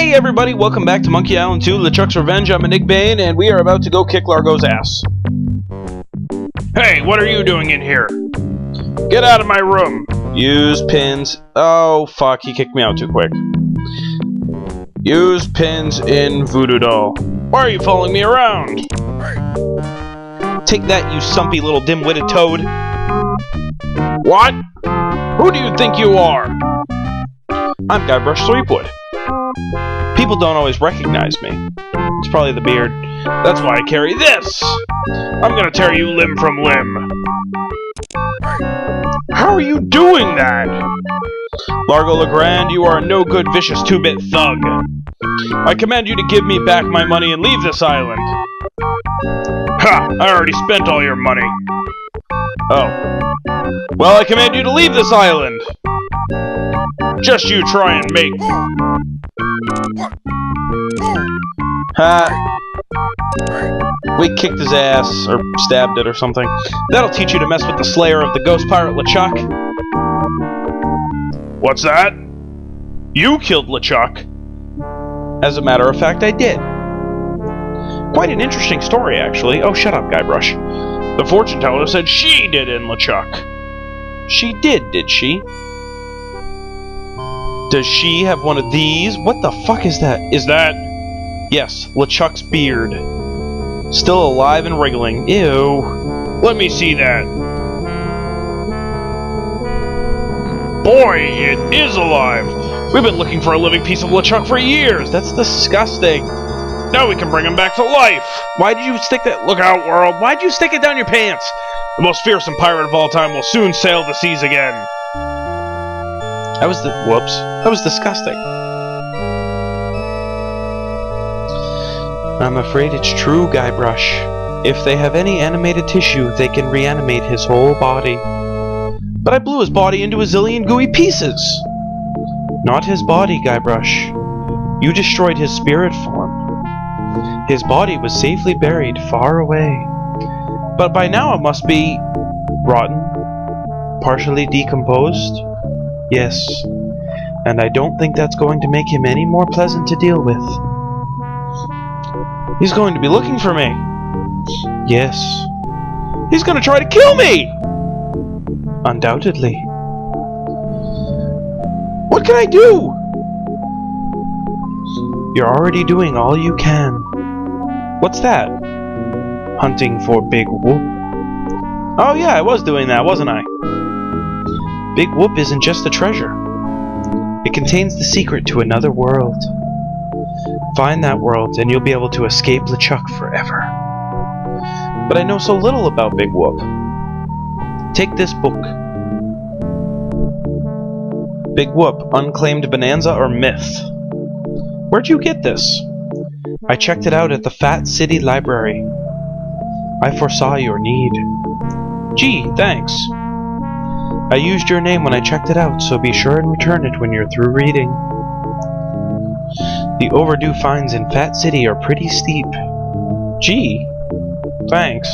Hey everybody, welcome back to Monkey Island 2, LeChuck's Revenge. I'm enigbane, and we are about to go kick Largo's ass. Hey, what are you doing in here? Get out of my room! Use pins... Oh, fuck, he kicked me out too quick. Use pins in voodoo doll. Why are you following me around? Take that, you sumpy little dim-witted toad. What? Who do you think you are? I'm Guybrush Threepwood. People don't always recognize me. It's probably the beard. That's why I carry this! I'm gonna tear you limb from limb. How are you doing that? Largo Legrand, you are a no-good, vicious two-bit thug. I command you to give me back my money and leave this island. Ha! I already spent all your money. Oh. Well, I command you to leave this island! Just you try and make... Ha! We kicked his ass, or stabbed it or something. That'll teach you to mess with the slayer of the ghost pirate LeChuck. What's that? You killed LeChuck. As a matter of fact, I did. Quite an interesting story, actually. Oh, shut up, Guybrush. The fortune teller said she did in LeChuck. She did she? Does she have one of these? What the fuck is that? Is that... Yes, LeChuck's beard. Still alive and wriggling. Ew. Let me see that. Boy, it is alive. We've been looking for a living piece of LeChuck for years. That's disgusting. Now we can bring him back to life. Why did you stick that? Look out, world. Why'd you stick it down your pants? The most fearsome pirate of all time will soon sail the seas again. Whoops. That was disgusting. I'm afraid it's true, Guybrush. If they have any animated tissue, they can reanimate his whole body. But I blew his body into a zillion gooey pieces. Not his body, Guybrush. You destroyed his spirit form. His body was safely buried far away. But by now it must be... rotten? Partially decomposed? Yes. And I don't think that's going to make him any more pleasant to deal with. He's going to be looking for me. Yes. He's going to try to kill me! Undoubtedly. What can I do? You're already doing all you can. What's that? Hunting for Big Whoop? Oh yeah, I was doing that, wasn't I? Big Whoop isn't just a treasure. It contains the secret to another world. Find that world and you'll be able to escape LeChuck forever. But I know so little about Big Whoop. Take this book. Big Whoop, Unclaimed Bonanza or Myth? Where'd you get this? I checked it out at the Fat City Library. I foresaw your need. Gee, thanks. I used your name when I checked it out, so be sure and return it when you're through reading. The overdue fines in Fat City are pretty steep. Gee, thanks.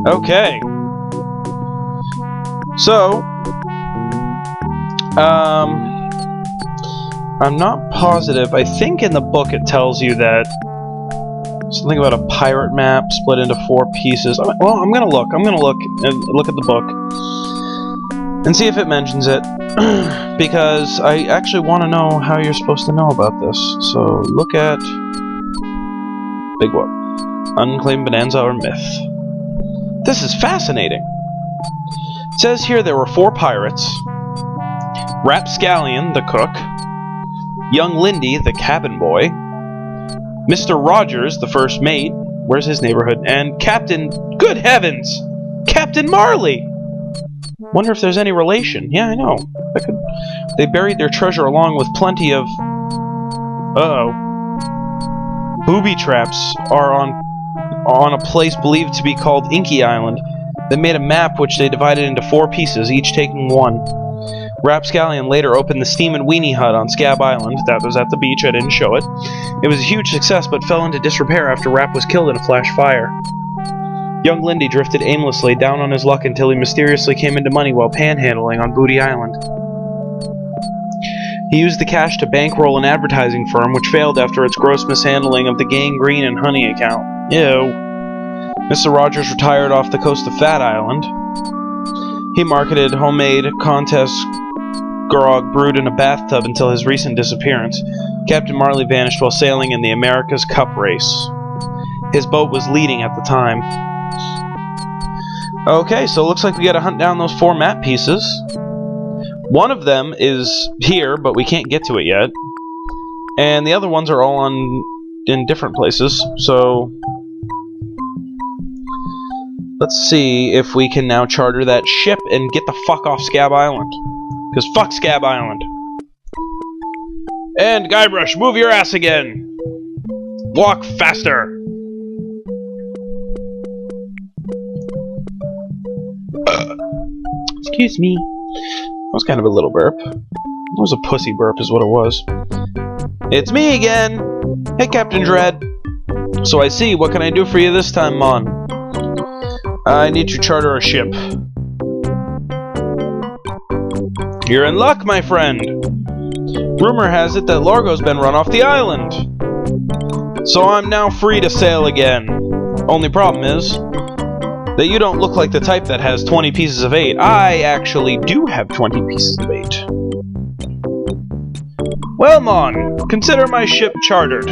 Okay. So, I'm not positive. I think in the book it tells you that something about a pirate map split into 4 pieces. Well, I'm gonna look and look at the book and see if it mentions it, because I actually want to know how you're supposed to know about this. So look at Big Whoop, Unclaimed Bonanza or Myth. This is fascinating. It says here there were 4 pirates: Rapscallion, the cook; Young Lindy, the cabin boy; Mr. Rogers, the first mate, where's his neighborhood, and Captain... Good heavens! Captain Marley! Wonder if there's any relation. Yeah, I know. They buried their treasure along with plenty of... Uh-oh. Booby traps are on a place believed to be called Inky Island. They made a map which they divided into 4 pieces, each taking 1. Rapscallion later opened the Steam and Weenie Hut on Scab Island. That was at the beach, I didn't show it. It was a huge success, but fell into disrepair after Rap was killed in a flash fire. Young Lindy drifted aimlessly, down on his luck until he mysteriously came into money while panhandling on Booty Island. He used the cash to bankroll an advertising firm which failed after its gross mishandling of the gangrene and honey account. Ew. Mr. Rogers retired off the coast of Fat Island. He marketed homemade contest grog brewed in a bathtub until his recent disappearance. Captain Marley vanished while sailing in the America's Cup race. His boat was leading at the time. Okay, so it looks like we gotta hunt down those 4 map pieces. One of them is here, but we can't get to it yet. And the other ones are all in different places, so... let's see if we can now charter that ship and get the fuck off Scab Island. Because fuck Scab Island. And Guybrush, move your ass again! Walk faster! Excuse me. That was kind of a little burp. It was a pussy burp is what it was. It's me again! Hey, Captain Dread. So I see, what can I do for you this time, Mon? I need to charter a ship. You're in luck, my friend! Rumor has it that Largo's been run off the island. So I'm now free to sail again. Only problem is that you don't look like the type that has 20 pieces of 8. I actually do have 20 pieces of 8. Well, Mon, consider my ship chartered.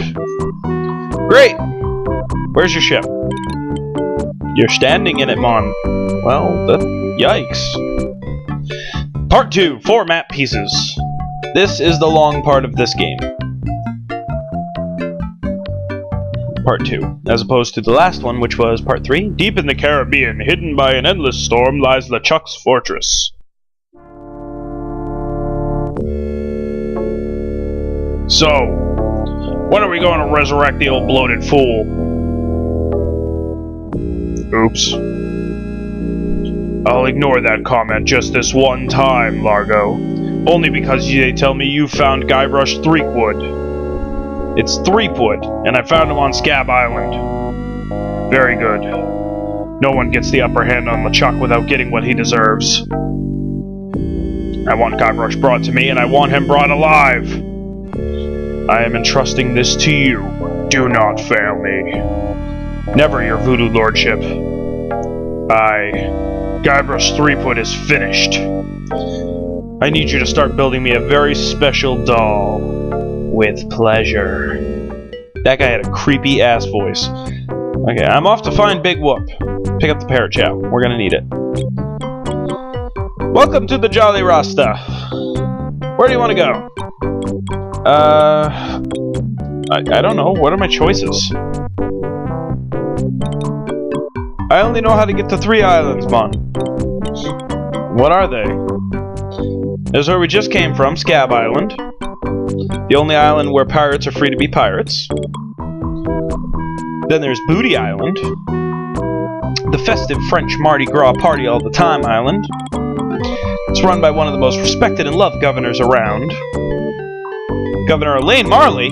Great! Where's your ship? You're standing in it, Mon. Well, yikes. Part 2, 4 map pieces. This is the long part of this game. Part 2, as opposed to the last one, which was Part 3. Deep in the Caribbean, hidden by an endless storm, lies LeChuck's fortress. So, when are we going to resurrect the old bloated fool? Oops. I'll ignore that comment just this one time, Largo. Only because they tell me you found Guybrush Threepwood. It's Threepwood, and I found him on Scab Island. Very good. No one gets the upper hand on LeChuck without getting what he deserves. I want Guybrush brought to me, and I want him brought alive. I am entrusting this to you. Do not fail me. Never, your voodoo lordship. Guybrush Threepwood is finished. I need you to start building me a very special doll. With pleasure. That guy had a creepy ass voice. Okay, I'm off to find Big Whoop. Pick up the parrot chow. We're gonna need it. Welcome to the Jolly Rasta. Where do you want to go? I don't know. What are my choices? I only know how to get to 3 islands, Mon. What are they? There's where we just came from, Scab Island. The only island where pirates are free to be pirates. Then there's Booty Island. The festive French Mardi Gras party all the time island. It's run by one of the most respected and loved governors around. Governor Elaine Marley.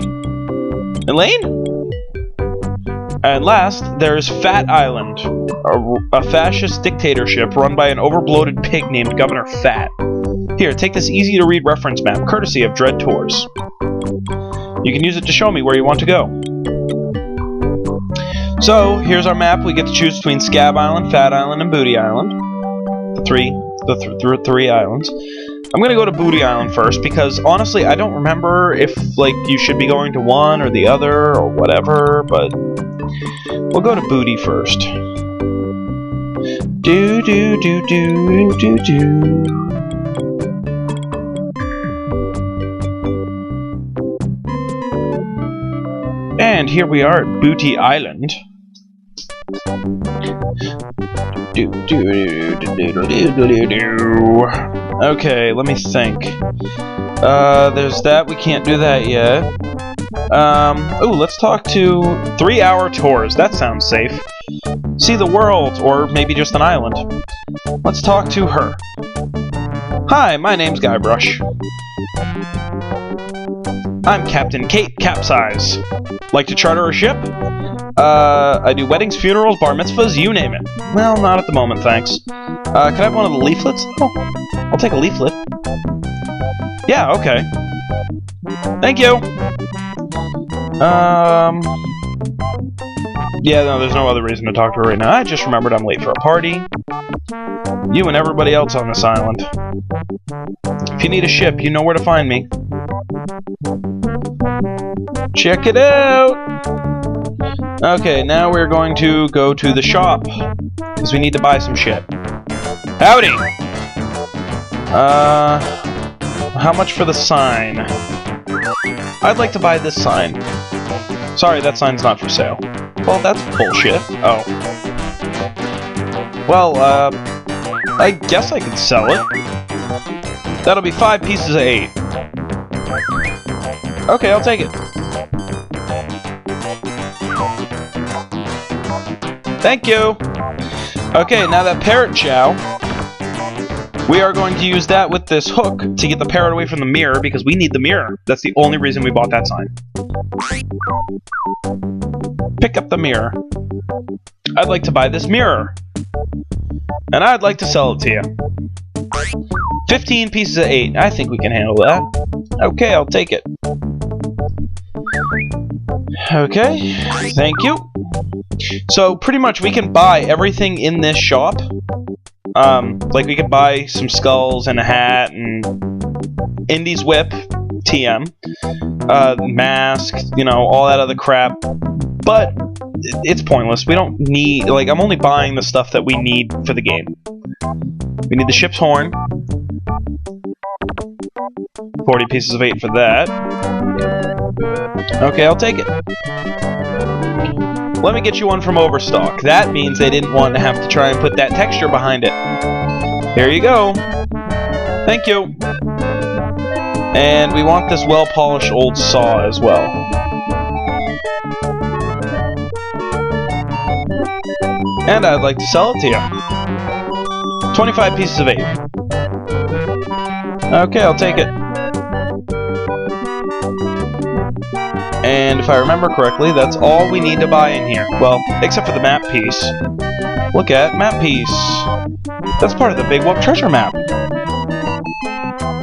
Elaine? And last, there's Fat Island, a fascist dictatorship run by an overbloated pig named Governor Fat. Here, take this easy-to-read reference map, courtesy of Dread Tours. You can use it to show me where you want to go. So, here's our map. We get to choose between Scab Island, Fat Island, and Booty Island. The three islands. I'm gonna go to Booty Island first, because honestly, I don't remember if, like, you should be going to one or the other, or whatever, but we'll go to Booty first. Do-do-do-do-do-do. And here we are at Booty Island. Okay, let me think. There's that. We can't do that yet. Ooh, let's talk to 3-hour tours. That sounds safe. See the world, or maybe just an island. Let's talk to her. Hi, my name's Guybrush. I'm Captain Kate Capsize. Like to charter a ship? I do weddings, funerals, bar mitzvahs, you name it. Well, not at the moment, thanks. Could I have one of the leaflets? Oh, I'll take a leaflet. Yeah, okay. Thank you! Yeah, no, there's no other reason to talk to her right now. I just remembered I'm late for a party. You and everybody else on this island. If you need a ship, you know where to find me. Check it out! Okay, now we're going to go to the shop. Because we need to buy some shit. Howdy! How much for the sign? I'd like to buy this sign. Sorry, that sign's not for sale. Well, that's bullshit. Oh. Well, I guess I could sell it. That'll be 5 pieces of 8. Okay, I'll take it. Thank you! Okay, now that parrot chow, we are going to use that with this hook to get the parrot away from the mirror, because we need the mirror. That's the only reason we bought that sign. Pick up the mirror. I'd like to buy this mirror. And I'd like to sell it to you. 15 pieces of 8. I think we can handle that. Okay, I'll take it. Okay, thank you. So, pretty much we can buy everything in this shop. Like we could buy some skulls and a hat and Indy's whip, TM, mask, you know, all that other crap. But it's pointless. We don't need, like, I'm only buying the stuff that we need for the game. We need the ship's horn. 40 pieces of 8 for that. Okay, I'll take it. Let me get you one from Overstock. That means they didn't want to have to try and put that texture behind it. Here you go. Thank you. And we want this well-polished old saw as well. And I'd like to sell it to you. 25 pieces of 8. Okay, I'll take it. And if I remember correctly, that's all we need to buy in here. Well, except for the map piece. Look at map piece. That's part of the Big Whoop treasure map.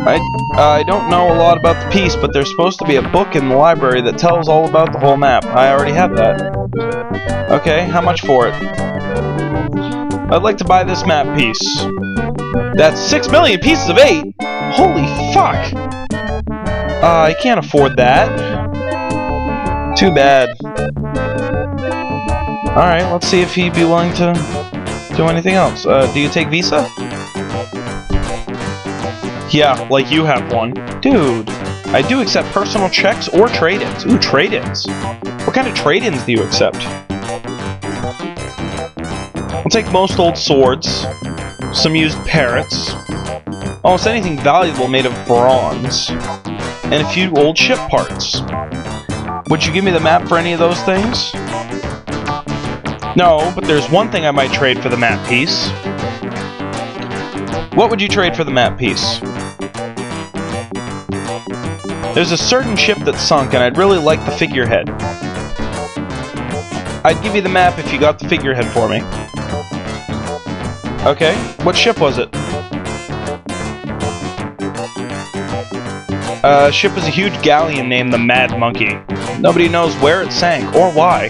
I don't know a lot about the piece, but there's supposed to be a book in the library that tells all about the whole map. I already have that. Okay, how much for it? I'd like to buy this map piece. That's 6 million pieces of 8! Holy fuck! I can't afford that. Too bad. Alright, let's see if he'd be willing to do anything else. Do you take Visa? Yeah, like you have one. Dude, I do accept personal checks or trade-ins. Ooh, trade-ins. What kind of trade-ins do you accept? I'll take most old swords, some used parrots, almost anything valuable made of bronze, and a few old ship parts. Would you give me the map for any of those things? No, but there's one thing I might trade for the map piece. What would you trade for the map piece? There's a certain ship that's sunk, and I'd really like the figurehead. I'd give you the map if you got the figurehead for me. Okay, what ship was it? Ship was a huge galleon named the Mad Monkey. Nobody knows where it sank or why.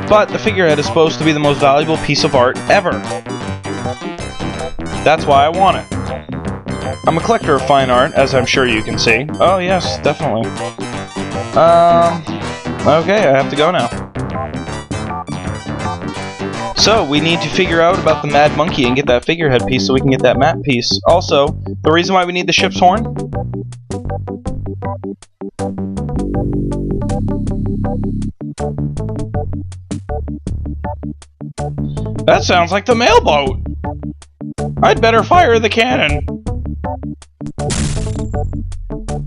But the figurehead is supposed to be the most valuable piece of art ever. That's why I want it. I'm a collector of fine art, as I'm sure you can see. Oh yes, definitely. Okay, I have to go now. So, we need to figure out about the Mad Monkey and get that figurehead piece so we can get that map piece. Also, the reason why we need the ship's horn? That sounds like the mailboat! I'd better fire the cannon.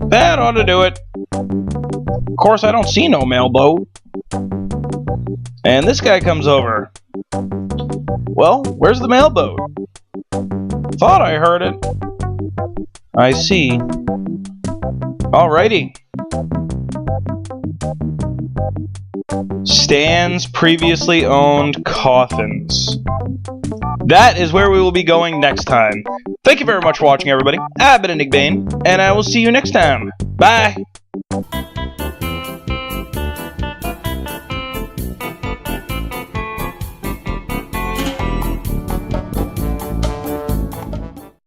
That ought to do it. Of course, I don't see no mailboat. And this guy comes over. Well, where's the mailboat? Thought I heard it. I see. Alrighty. Stan's previously owned coffins. That is where we will be going next time. Thank you very much for watching, everybody. I've been enigbane, and I will see you next time. Bye!